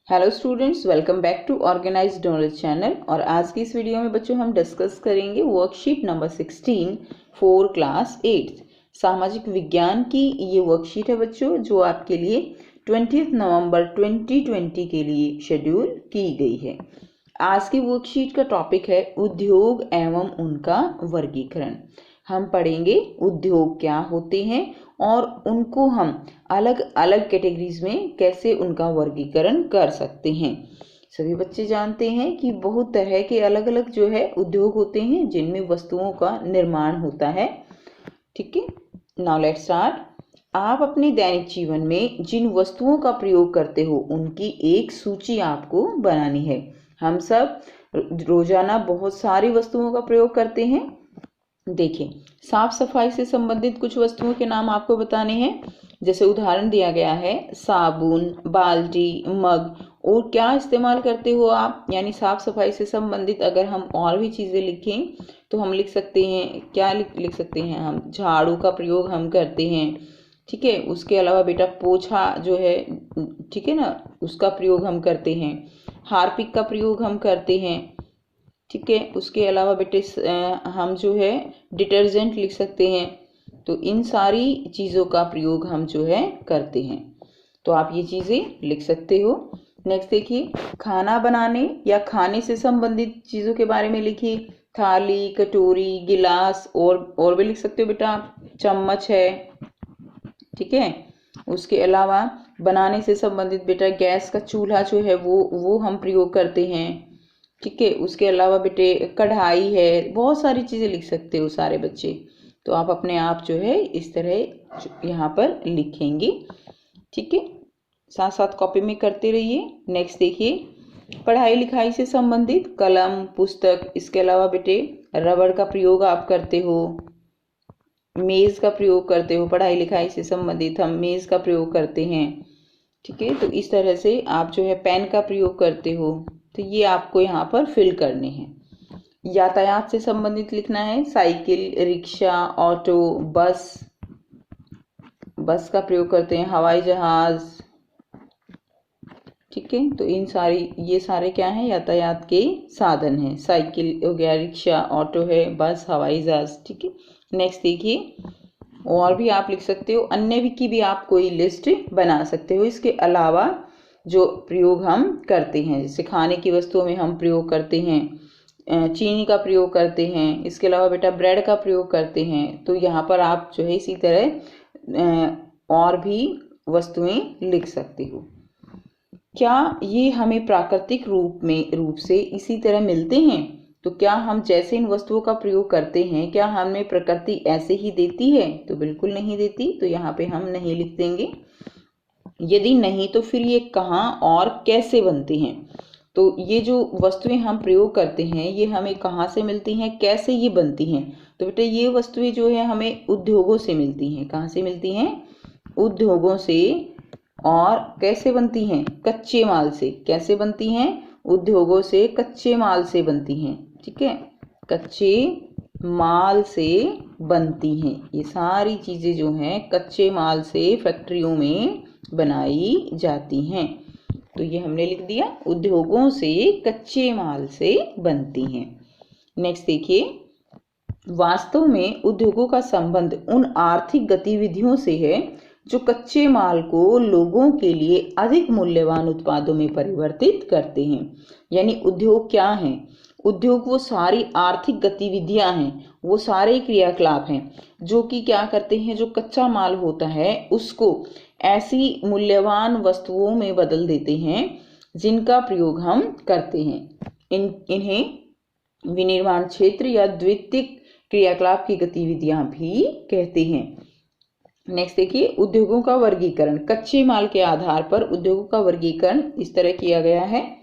Hello students, welcome back to organised knowledge channel. और आज की इस वीडियो में बच्चों हम डिस्कस करेंगे वर्कशीट नंबर 16 फॉर क्लास 8 सामाजिक विज्ञान की। ये वर्कशीट है बच्चों जो आपके लिए 20 नवंबर 2020 के लिए शेड्यूल की गई है। आज की वर्कशीट का टॉपिक है उद्योग एवं उनका वर्गीकरण। हम पढ़ेंगे उद्योग क्या होते हैं और उनको हम अलग अलग कैटेगरीज में कैसे उनका वर्गीकरण कर सकते हैं। सभी बच्चे जानते हैं कि बहुत तरह के अलग अलग जो है उद्योग होते हैं जिनमें वस्तुओं का निर्माण होता है। ठीक है, नाउ लेट्स स्टार्ट। आप अपने दैनिक जीवन में जिन वस्तुओं का प्रयोग करते हो उनकी एक सूची आपको बनानी है। हम सब रोजाना बहुत सारी वस्तुओं का प्रयोग करते हैं। देखिए, साफ सफाई से संबंधित कुछ वस्तुओं के नाम आपको बताने हैं। जैसे उदाहरण दिया गया है साबुन, बाल्टी, मग। और क्या इस्तेमाल करते हो आप, यानी साफ सफाई से संबंधित अगर हम और भी चीज़ें लिखें तो हम लिख सकते हैं, क्या लिख सकते हैं हम, झाड़ू का प्रयोग हम करते हैं। ठीक है, उसके अलावा बेटा पोछा जो है, ठीक है ना, उसका प्रयोग हम करते हैं। हार्पिक का प्रयोग हम करते हैं। ठीक है, उसके अलावा बेटे हम जो है डिटर्जेंट लिख सकते हैं। तो इन सारी चीज़ों का प्रयोग हम जो है करते हैं, तो आप ये चीज़ें लिख सकते हो। नेक्स्ट देखिए, खाना बनाने या खाने से संबंधित चीज़ों के बारे में लिखिए। थाली, कटोरी, गिलास और भी लिख सकते हो बेटा, चम्मच है। ठीक है, उसके अलावा बनाने से संबंधित बेटा गैस का चूल्हा जो है वो हम प्रयोग करते हैं। ठीक है, उसके अलावा बेटे कढ़ाई है, बहुत सारी चीज़ें लिख सकते हो सारे बच्चे। तो आप अपने आप जो है इस तरह यहाँ पर लिखेंगे। ठीक है, साथ साथ कॉपी में करते रहिए। नेक्स्ट देखिए, पढ़ाई लिखाई से संबंधित कलम, पुस्तक, इसके अलावा बेटे रबड़ का प्रयोग आप करते हो, मेज़ का प्रयोग करते हो। पढ़ाई लिखाई से संबंधित हम मेज़ का प्रयोग करते हैं। ठीक है, तो इस तरह से आप जो है पेन का प्रयोग करते हो। तो ये आपको यहाँ पर फिल करने हैं। यातायात से संबंधित लिखना है, साइकिल, रिक्शा, ऑटो, बस का प्रयोग करते हैं, हवाई जहाज। ठीक है, तो ये सारे क्या हैं, यातायात के साधन हैं। साइकिल हो गया, रिक्शा, ऑटो है, बस, हवाई जहाज। ठीक है, नेक्स्ट देखिए, और भी आप लिख सकते हो, अन्य भी की भी आप कोई लिस्ट बना सकते हो। इसके अलावा जो प्रयोग हम करते हैं, जैसे खाने की वस्तुओं में हम प्रयोग करते हैं, चीनी का प्रयोग करते हैं, इसके अलावा बेटा ब्रेड का प्रयोग करते हैं। तो यहाँ पर आप जो है इसी तरह और भी वस्तुएं लिख सकते हो। क्या ये हमें प्राकृतिक रूप से इसी तरह मिलते हैं? तो क्या हम जैसे इन वस्तुओं का प्रयोग करते हैं, क्या हमें प्रकृति ऐसे ही देती है? तो बिल्कुल नहीं देती, तो यहाँ पे हम नहीं लिख देंगे। यदि नहीं तो फिर ये कहाँ और कैसे बनती हैं? तो ये जो वस्तुएं हम प्रयोग करते हैं ये हमें कहाँ से मिलती हैं, कैसे ये बनती हैं? तो बेटा ये वस्तुएं जो है हमें उद्योगों से मिलती हैं। कहाँ से मिलती हैं? उद्योगों से। और कैसे बनती हैं? कच्चे माल से। कैसे बनती हैं? उद्योगों से कच्चे माल से बनती हैं। ठीक है, कच्चे माल से बनती हैं। ये सारी चीज़ें जो हैं कच्चे माल से फैक्ट्रियों में बनाई जाती हैं। तो ये हमने लिख दिया, उद्योगों से कच्चे माल से बनती हैं। नेक्स्ट देखिए, वास्तव में उद्योगों का संबंध उन आर्थिक गतिविधियों से है जो कच्चे माल को लोगों के लिए अधिक मूल्यवान उत्पादों में परिवर्तित करते हैं। यानी उद्योग क्या हैं? उद्योग वो सारी आर्थिक गतिविधियां हैं, वो सारे क्रियाकलाप हैं जो कि क्या करते हैं, जो कच्चा माल होता है उसको ऐसी मूल्यवान वस्तुओं में बदल देते हैं जिनका प्रयोग हम करते हैं। इन्हें विनिर्माण क्षेत्र या द्वितीयक क्रियाकलाप की गतिविधियां भी कहते हैं। नेक्स्ट देखिए, उद्योगों का वर्गीकरण। कच्चे माल के आधार पर उद्योगों का वर्गीकरण इस तरह किया गया है।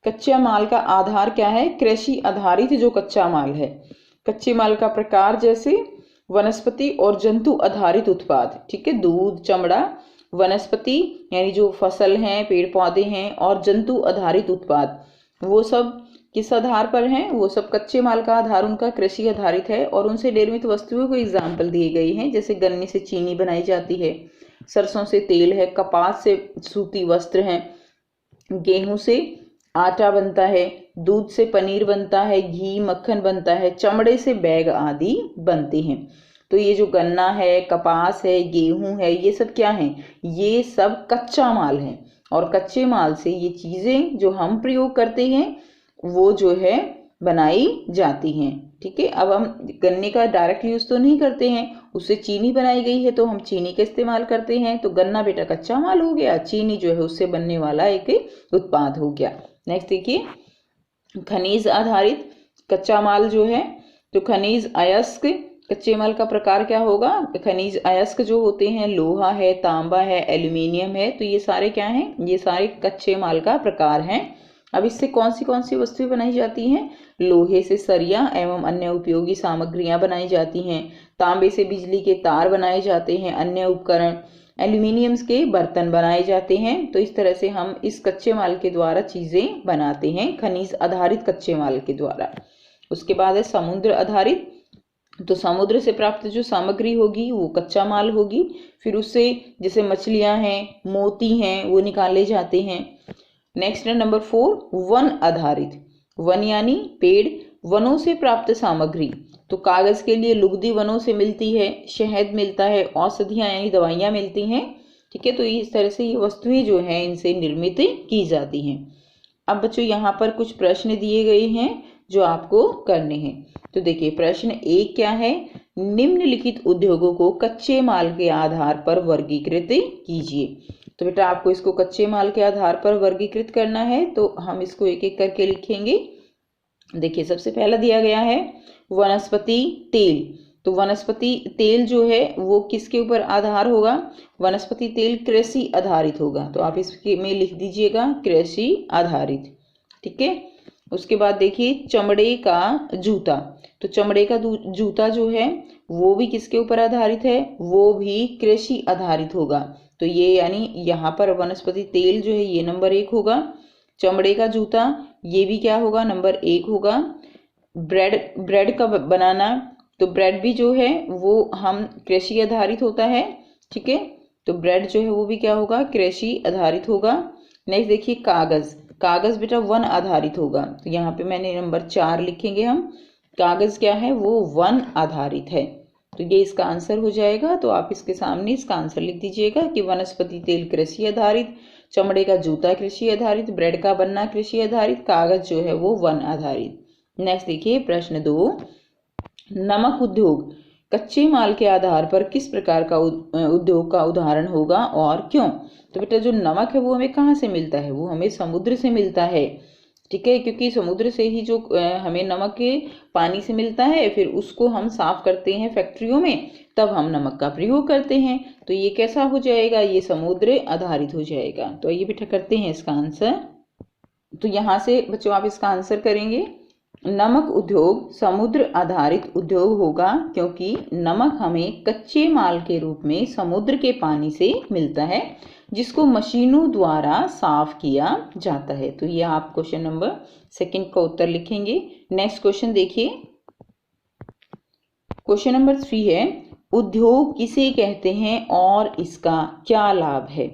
कच्चा माल का आधार क्या है? कृषि आधारित जो कच्चा माल है। कच्चे माल का प्रकार जैसे वनस्पति और जंतु आधारित उत्पाद। ठीक है, दूध, चमड़ा, वनस्पति यानी जो फसल हैं, पेड़ पौधे हैं, और जंतु आधारित उत्पाद वो सब किस आधार पर हैं? वो सब कच्चे माल का आधार उनका कृषि आधारित है और उनसे निर्मित वस्तुओं को एग्जाम्पल दिए गए हैं। जैसे गन्ने से चीनी बनाई जाती है, सरसों से तेल है, कपास से सूती वस्त्र हैं, गेहूं से आटा बनता है, दूध से पनीर बनता है, घी मक्खन बनता है, चमड़े से बैग आदि बनते हैं। तो ये जो गन्ना है, कपास है, गेहूं है, ये सब क्या है? ये सब कच्चा माल है और कच्चे माल से ये चीजें जो हम प्रयोग करते हैं वो जो है बनाई जाती हैं। ठीक है, अब हम गन्ने का डायरेक्ट यूज तो नहीं करते हैं, उससे चीनी बनाई गई है तो हम चीनी का इस्तेमाल करते हैं। तो गन्ना बेटा कच्चा माल हो गया, चीनी जो है उससे बनने वाला एक उत्पाद हो गया। नेक्स्ट देखिए, खनिज आधारित कच्चा माल जो है, तो खनिज अयस्क कच्चे माल का प्रकार क्या होगा? खनिज अयस्क जो होते हैं लोहा है, तांबा है, एल्यूमिनियम है, तो ये सारे क्या हैं? ये सारे कच्चे माल का प्रकार हैं। अब इससे कौन सी वस्तुएं बनाई जाती हैं? लोहे से सरिया एवं अन्य उपयोगी सामग्रियां बनाई जाती हैं, तांबे से बिजली के तार बनाए जाते हैं, अन्य उपकरण, एल्यूमिनियम के बर्तन बनाए जाते हैं। तो इस तरह से हम इस कच्चे माल के द्वारा चीजें बनाते हैं, खनिज आधारित कच्चे माल के द्वारा। उसके बाद है समुद्र आधारित, तो समुद्र से प्राप्त जो सामग्री होगी वो कच्चा माल होगी, फिर उससे जैसे मछलियां हैं, मोती हैं, वो निकाले जाते हैं। नेक्स्ट है नंबर 4 वन आधारित, वन यानी पेड़, वनों से प्राप्त सामग्री, तो कागज के लिए लुगदी वनों से मिलती है, शहद मिलता है, औषधियां यानी दवाइयां मिलती हैं। ठीक है, तो इस तरह से ये वस्तुएं जो हैं इनसे निर्मित की जाती हैं। अब बच्चों यहाँ पर कुछ प्रश्न दिए गए हैं जो आपको करने हैं। तो देखिए प्रश्न 1 क्या है? निम्नलिखित उद्योगों को कच्चे माल के आधार पर वर्गीकृत कीजिए। तो बेटा आपको इसको कच्चे माल के आधार पर वर्गीकृत करना है, तो हम इसको एक एक करके लिखेंगे। देखिए सबसे पहला दिया गया है वनस्पति तेल, तो वनस्पति तेल जो है वो किसके ऊपर आधार होगा? वनस्पति तेल कृषि आधारित होगा, तो आप इसके में लिख दीजिएगा कृषि आधारित। ठीक है, उसके बाद देखिए चमड़े का जूता, तो चमड़े का जूता जो है वो भी किसके ऊपर आधारित है? वो भी कृषि आधारित होगा। तो ये यानी यहाँ पर वनस्पति तेल जो है ये नंबर 1 होगा, चमड़े का जूता ये भी क्या होगा? नंबर 1 होगा। ब्रेड का बनाना, तो ब्रेड भी जो है वो हम कृषि आधारित होता है। ठीक है, तो ब्रेड जो है वो भी क्या होगा? कृषि आधारित होगा। नेक्स्ट देखिए कागज, कागज बेटा वन आधारित होगा, तो यहाँ पे मैंने नंबर 4 लिखेंगे हम। कागज क्या है? वो वन आधारित है, तो ये इसका आंसर हो जाएगा। तो आप इसके सामने इसका आंसर लिख दीजिएगा कि वनस्पति तेल कृषि आधारित, चमड़े का जूता कृषि आधारित, ब्रेड का बनना कृषि आधारित, कागज जो है वो वन आधारित। नेक्स्ट देखिए प्रश्न 2, नमक उद्योग कच्चे माल के आधार पर किस प्रकार का उद्योग का उदाहरण होगा और क्यों? तो बेटा जो नमक है वो हमें कहाँ से मिलता है? वो हमें समुद्र से मिलता है। ठीक है, क्योंकि समुद्र से ही जो हमें नमक के पानी से मिलता है, फिर उसको हम साफ करते हैं फैक्ट्रियों में, तब हम नमक का प्रयोग करते हैं। तो ये कैसा हो जाएगा? ये समुद्र आधारित हो जाएगा। तो ये बेटा करते हैं इसका आंसर। तो यहाँ से बच्चों आप इसका आंसर करेंगे, नमक उद्योग समुद्र आधारित उद्योग होगा क्योंकि नमक हमें कच्चे माल के रूप में समुद्र के पानी से मिलता है, जिसको मशीनों द्वारा साफ किया जाता है। तो ये आप क्वेश्चन नंबर 2 का उत्तर लिखेंगे। नेक्स्ट क्वेश्चन देखिए, क्वेश्चन नंबर 3 है उद्योग किसे कहते हैं और इसका क्या लाभ है?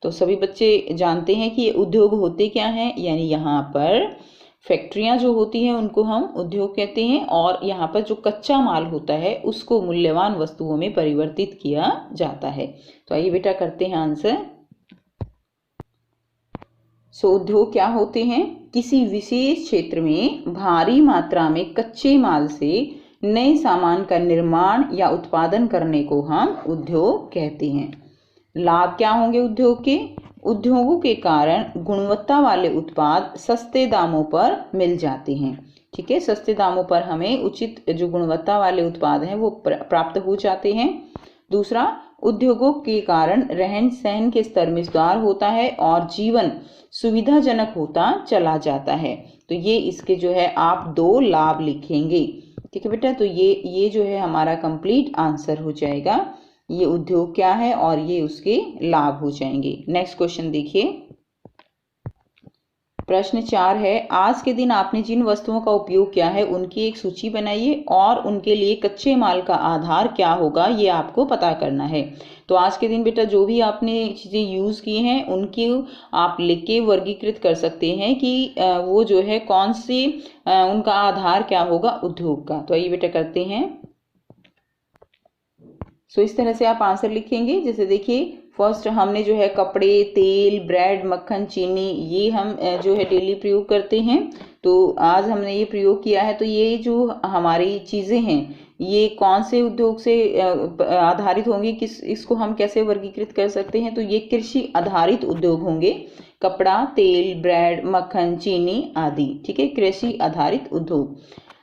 तो सभी बच्चे जानते हैं कि ये उद्योग होते क्या हैं, यानी यहाँ पर फैक्ट्रियां जो होती हैं उनको हम उद्योग कहते हैं, और यहाँ पर जो कच्चा माल होता है उसको मूल्यवान वस्तुओं में परिवर्तित किया जाता है। तो आइए बेटा करते हैं आंसर। उद्योग क्या होते हैं? किसी विशेष क्षेत्र में भारी मात्रा में कच्चे माल से नए सामान का निर्माण या उत्पादन करने को हम उद्योग कहते हैं। लाभ क्या होंगे उद्योग के? उद्योगों के कारण गुणवत्ता वाले उत्पाद सस्ते दामों पर मिल जाते हैं। ठीक है, सस्ते दामों पर हमें उचित जो गुणवत्ता वाले उत्पाद हैं वो प्राप्त हो जाते हैं। दूसरा, उद्योगों के कारण रहन सहन के स्तर में सुधार होता है और जीवन सुविधाजनक होता चला जाता है। तो ये इसके जो है आप 2 लाभ लिखेंगे। ठीक है बेटा, तो ये जो है हमारा कंप्लीट आंसर हो जाएगा। ये उद्योग क्या है और ये उसके लाभ हो जाएंगे। नेक्स्ट क्वेश्चन देखिए, प्रश्न 4 है, आज के दिन आपने जिन वस्तुओं का उपयोग किया है उनकी एक सूची बनाइए और उनके लिए कच्चे माल का आधार क्या होगा ये आपको पता करना है। तो आज के दिन बेटा जो भी आपने चीज़ें यूज़ की हैं उनकी आप लिख के वर्गीकृत कर सकते हैं कि वो जो है कौन सी उनका आधार क्या होगा उद्योग का। तो आइए बेटा करते हैं। सो इस तरह से आप आंसर लिखेंगे। जैसे देखिए फर्स्ट हमने जो है कपड़े, तेल, ब्रेड, मक्खन, चीनी ये हम जो है डेली प्रयोग करते हैं। तो आज हमने ये प्रयोग किया है। तो ये जो हमारी चीज़ें हैं ये कौन से उद्योग से आधारित होंगी, किस इसको हम कैसे वर्गीकृत कर सकते हैं। तो ये कृषि आधारित उद्योग होंगे। कपड़ा, तेल, ब्रेड, मक्खन, चीनी आदि। ठीक है, कृषि आधारित उद्योग।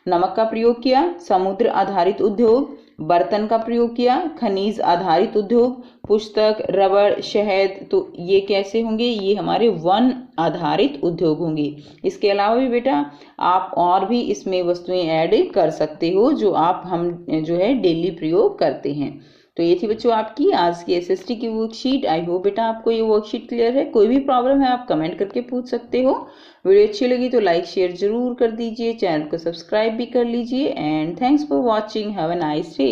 नमक का प्रयोग किया, समुद्र आधारित उद्योग। बर्तन का प्रयोग किया, खनिज आधारित उद्योग। पुस्तक, रबड़, शहद, तो ये कैसे होंगे, ये हमारे वन आधारित उद्योग होंगे। इसके अलावा भी बेटा आप और भी इसमें वस्तुएं ऐड कर सकते हो जो हम जो है डेली प्रयोग करते हैं। तो ये थी बच्चों आपकी आज की एसएसटी की वर्कशीट। आई होप बेटा आपको ये वर्कशीट क्लियर है। कोई भी प्रॉब्लम है आप कमेंट करके पूछ सकते हो। वीडियो अच्छी लगी तो लाइक शेयर जरूर कर दीजिए, चैनल को सब्सक्राइब भी कर लीजिए। And thanks for watching, have a nice day.